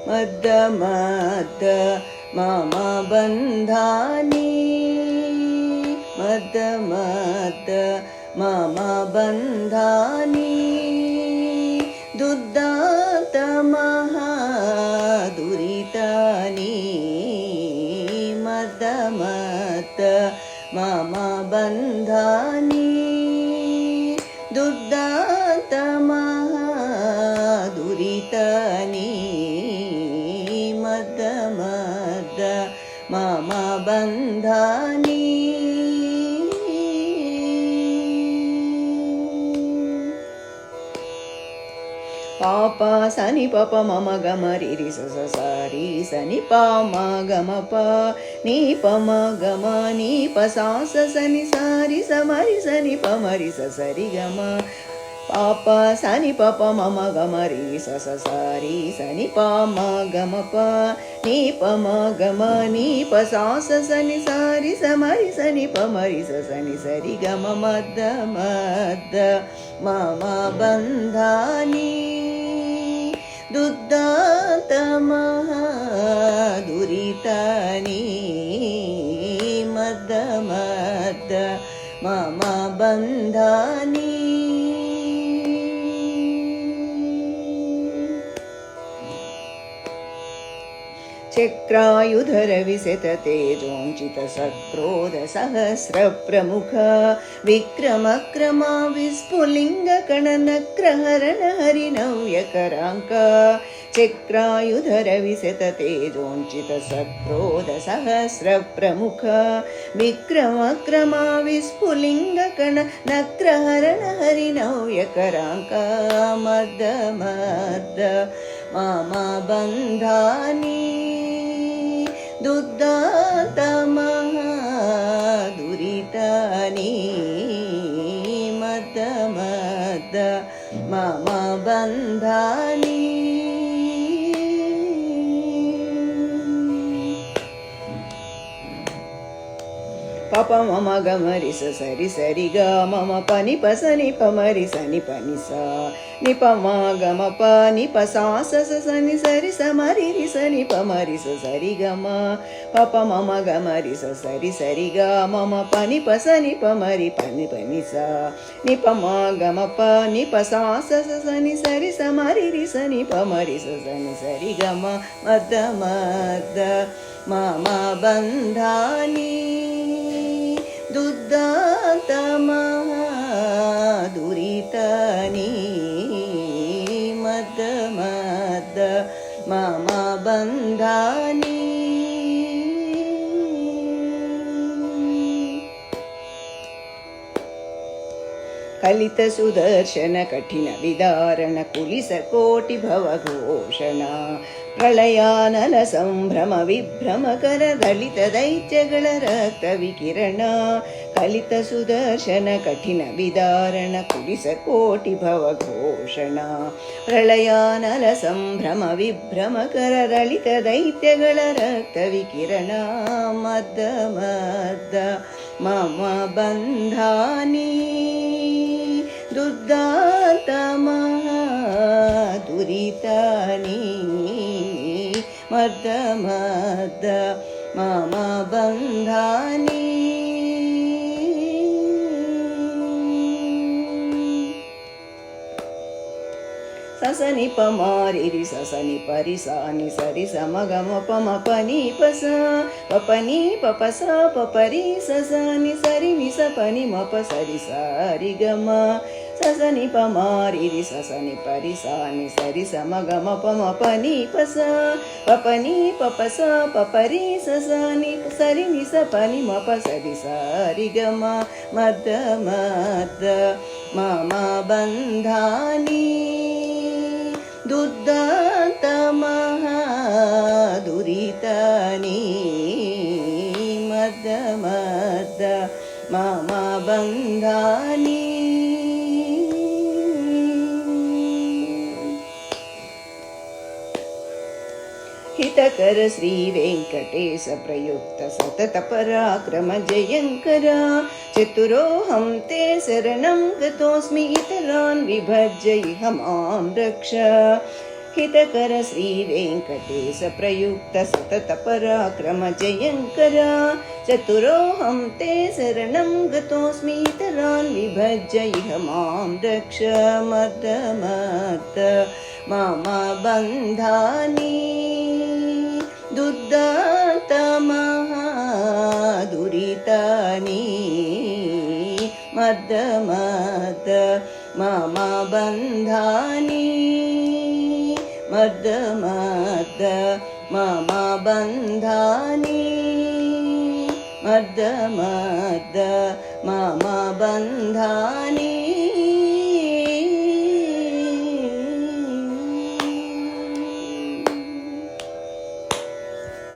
ಮದ್ದ ಮದ್ದ ಮಮ ಬಂಧಾನಿ ಮದ್ದ ಮದ್ದ ಮಮ ಬಂಧಾನಿ ದುದ್ದಾತ ಮಹಾ ದುರಿತಾನಿ ಮದ್ದ ಮದ್ದ ಮಮ ಬಂಧಾನಿ ದುದ್ದಾತ ಮಹಾ ದುರಿತಾನಿ ಮದ್ದ ಮದ್ದ ಮಮ ಬಂಧಾನಿ ಪಾಪ ಸನಿ ಪಪ ಮಮ ಗಮ ರಿ ರಿ ಸ ಸ ಸ ರಿ ಸನಿ ಪ ಮ ಗಮ ಪ ನೀ ಪ ಮ ಗಮ ನೀ ಪ ಸಾ ಸ ಸನಿ ಸ ರಿ ಸ ಮ ರಿ ಸನಿ ಪ ಮ ರಿ ಸ ಸ ರಿ ಗಮ ಪಾಪ ಸನಿ ಪಪ ಮಮ ಗಮ ರಿ ಸ ಸ ಸ ರಿ ಸನಿ ಪ ಮ ಗಮ ಪ ನೀ ಪ ಮ ಗಮ ನೀ ಪ ಸಾ ಸ ಸನಿ ಸ ರಿ ಸ ಮ ರಿ ಸನಿ ಪ ಮ ರಿ ಸ ಸನಿ ಸ ರಿ ಗಮ ಮದ್ದ ಮದ್ದ ಮಮ ಬಂಧಾನಿ ದುದ್ದಾತ ಮಹಾ ದುರಿತಾನಿ ಮದ್ದ ಮದ್ದ ಮಮ ಬಂಧಾನಿ ಚಕ್ರಾಯುಧರ ವಿಸತ ತೇಜೋಂಚಿತ ಸಕ್ರೋಧ ಸಹಸ್ರ ಪ್ರಮುಖ ವಿಕ್ರಮ ಕ್ರಮ ವಿಸ್ಫುಲಿಂಗ ಕಣನಕ್ರಹರಣ ಹರಿನವ್ಯಕರಾಂಕ ಚಕ್ರಾಯುಧರ ವಿಸತ ತೇಜೋಂಚಿತ ಸಕ್ರೋಧ ಸಹಸ್ರ ಪ್ರಮುಖ ವಿಕ್ರಮ ಕ್ರಮ ವಿಸ್ಫುಲಿಂಗ ಕಣ ನಕ್ರಹರಣ ಹರಿನವ್ಯಕರಾಂಕ ಮದ್ದ ಮದ್ದ ಮಮ ಬಂಧಾನಿ ದುದ್ದಾತ ಮಹಾ ದುರಿತಾನಿ ಮದ್ದ ಮದ್ದ ಮಮ ಬಂಧಾನಿ ಪಪ ಮಮ ಗಮ ರಿ ಸ ಸರಿ ಸರಿ ಗ ಮಮ ಪ ನಿ ಪ ಸ ನಿ ಪ ಮ ರಿ ಸ ನಿ ಪ ನಿ ಸ ನಿ ಪ ಮ ಗಮ ಪ ನಿ ಪ ಸಾ ಸ ಸ ಸ ನಿ ಸ ರಿ ಸ ಮ ರಿ ರಿ ಸ ನಿ ಪ ಮ ರಿ ಸ ಸರಿ ಗ ಮ ಪಪ ಮಮ ಗಮ ರಿ ಸ ಸರಿ ಸರಿ ಗ ಮಮ ಪ ನಿ ಪ ಸ ನಿ ಪ ಮ ರಿ ಪ ನಿ ಸ ನಿ ಪ ಮ ಗಮ ಪ ನಿ ಪ ಸಾ ಸ ಸ ಸ ನಿ ಸ ರಿ ಸ ಮ ರಿ ರಿ ಸ ನಿ ಪ ಮ ರಿ ಸ ಸ ನಿ ಸರಿ ಗ ಮ ಮದ್ದ ಮದ್ದ ಮಮ ಬಂಧಾನಿ ದುದ್ದಾತ ಮಹಾ ದುರಿತಾನಿ ಮದ್ದ ಮದ್ದ ಮಮ ಬಂಧಾನಿ ಕಲಿತ ಸುದರ್ಶನ ಕಠಿಣ ವಿದಾರಣ ಕುಲಿಸ ಕೋಟಿ ಭವಘೋಷಣ ಪ್ರಳಯಾನಲ ಸಂಭ್ರಮ ವಿಭ್ರಮಕರ ದಲಿತ ದೈತ್ಯಗಳ ರಕ್ತ ವಿಕಿರಣ ಕಲಿತ ಸುದರ್ಶನ ಕಠಿಣ ವಿದಾರಣ ಕುಲಿಸ ಕೋಟಿ ಭವಘೋಷಣ ಪ್ರಳಯಾನಲ ಸಂಭ್ರಮ ವಿಭ್ರಮಕರ ದಲಿತ ದೈತ್ಯಗಳ ರಕ್ತ ವಿಕಿರಣ ಮದ್ದ ಮದ್ದ ಮಮ ಬಂಧಾನಿ ದುದ್ದಾತ ಮಹಾ ದುರಿತಾನಿ ಮದ್ದ ಮದ್ದ ಮಮ ಬಂಧಾನಿ ಸಸನಿ ಪ ಮಾರಿ ರಿ ಸಸನಿ ಪರಿ ಸಾನಿ ಸರಿ ಸ ಮ ಗ ಮ ಪ ಮ ಪ ನಿ ಪ ಸ ಪ ಪ ನಿ ಪ ಪ ಸ ಪ ಪ ರಿ ಸ ಸ ನಿ ಸರಿ ನಿ ಸ ಪ ನಿ ಮ ಪ ಸರಿ ಸ ರಿ ಗ ಮ ಸಸನಿ ಪ ಮಾರಿ ರಿ ಸಸನಿ ಪರಿ ಸಾನಿ ಸರಿ ಸ ಮ ಗ ಮ ಪ ಮ ಪ ನಿ ಪ ಸ ಪ ಪ ನಿ ಪ ಪ ಸ ಪ ಪ ರಿ ಸ ಸ ನಿ ಸರಿ ನಿ ಸ ಪ ನಿ ಮ ಪ ಸರಿ ಸ ರಿ ಗ ಮ ಮದ್ದ ಮದ್ದ ಮಮ ಬಂಧಾನಿ ದುದ್ದಾತ ಮಹಾ ದುರಿತಾನಿ ಮದ್ದ ಮದ್ದ ಮಮ ಬಂಧಾನಿ ಹಿತ हितकर श्रीवेङ्कटेश प्रयुक्त सतत पराक्रम जयङ्कर चतुरोऽहं ते शरणं गतोऽस्मि इतरान् विभज्य इह मां रक्ष हितकर श्रीवेङ्कटेश प्रयुक्त सतत पराक्रम जयङ्कर चतुरोऽहं ते शरणं गतोऽस्मि इतरान् विभज्य इह मां रक्ष मद मम बन्धानि दुर्दान्तमहादुरितानि मद मम बन्धानि मद मम बन्धानि मद मम बन्धानि